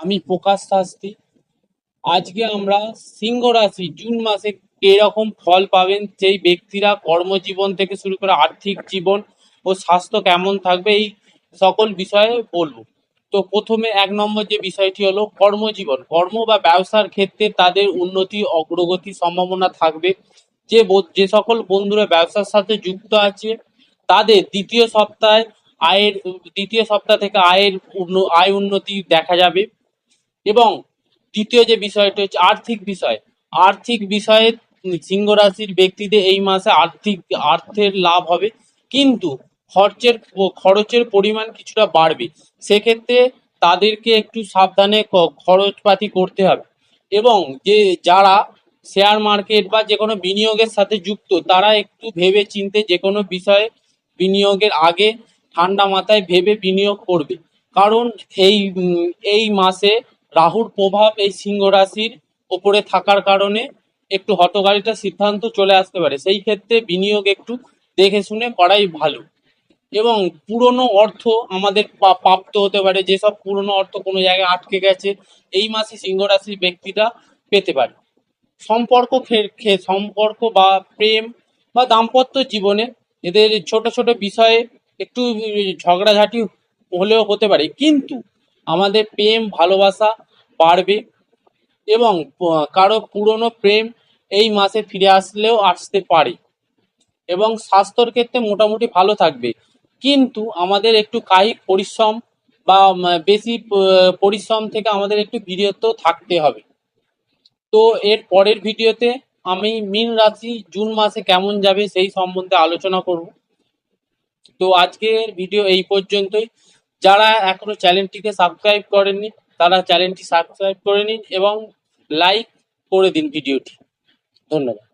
আমি প্রকাশ শাস্ত্রী। আজকে আমরা সিংহ রাশি জুন মাসে কিরকম ফল পাবেন, সেই ব্যক্তিরা কর্মজীবন থেকে শুরু করে আর্থিক জীবন ও স্বাস্থ্য কেমন থাকবে, এই সকল বিষয়ে বলবো। তো প্রথমে 1 নম্বর যে বিষয়টি হলো কর্মজীবন। কর্ম বা ব্যবসার ক্ষেত্রে তাদের উন্নতি অগ্রগতির সম্ভাবনা থাকবে। যে সকল বন্ধুরা ব্যবসার সাথে যুক্ত আছে তাদের দ্বিতীয় সপ্তাহ থেকে আয় উন্নতি দেখা যাবে। এবং দ্বিতীয় যে বিষয়টি হচ্ছে আর্থিক বিষয়। আর্থিক বিষয়ে সিংহ রাশির ব্যক্তিদের এই মাসে অর্থের লাভ হবে, কিন্তু খরচের পরিমাণ কিছুটা বাড়বে। সেক্ষেত্রে তাদেরকে একটু সাবধানে খরচপাতি করতে হবে। এবং যারা শেয়ার মার্কেট বা যে কোনো বিনিয়োগের সাথে যুক্ত, তারা একটু ভেবে চিন্তে যে কোনো বিষয়ে বিনিয়োগের আগে ঠান্ডা মাথায় ভেবে বিনিয়োগ করবে। কারণ এই মাসে রাহুর প্রভাব এই সিংহ রাশির ওপরে থাকার কারণে একটু হঠকারিতা সিদ্ধান্ত চলে আসতে পারে। সেই ক্ষেত্রে বিনিয়োগ একটু দেখে শুনে করাই ভালো। এবং পুরনো অর্থ আমাদের প্রাপ্ত হতে পারে। যেসব পুরনো অর্থ কোনো জায়গায় আটকে গেছে, এই মাসে সিংহ রাশির ব্যক্তিরা পেতে পারে। সম্পর্ক বা প্রেম বা দাম্পত্য জীবনে এদের ছোট ছোট বিষয়ে একটু ঝগড়াঝাটি হলেও হতে পারে, কিন্তু আমাদের প্রেম ভালোবাসা বাড়বে। এবং কারো পুরনো প্রেম এই মাসে ফিরে আসলেও আসতে পারে। এবং স্বাস্থ্যর ক্ষেত্রে মোটামুটি ভালো থাকবে, কিন্তু আমাদের একটু কায়িক পরিশ্রম বা বেশি পরিশ্রম থেকে আমাদের একটু বিরত থাকতে হবে। তো এর পরের ভিডিওতে আমি মীন রাশি জুন মাসে কেমন যাবে সেই সম্বন্ধে আলোচনা করব। তো আজকের ভিডিও এই পর্যন্তই। যারা এখনো চ্যানেলটিকে সাবস্ক্রাইব করেননি তারা চ্যানেলটি সাবস্ক্রাইব করে নিন এবং লাইক করে দিন ভিডিওটি। ধন্যবাদ।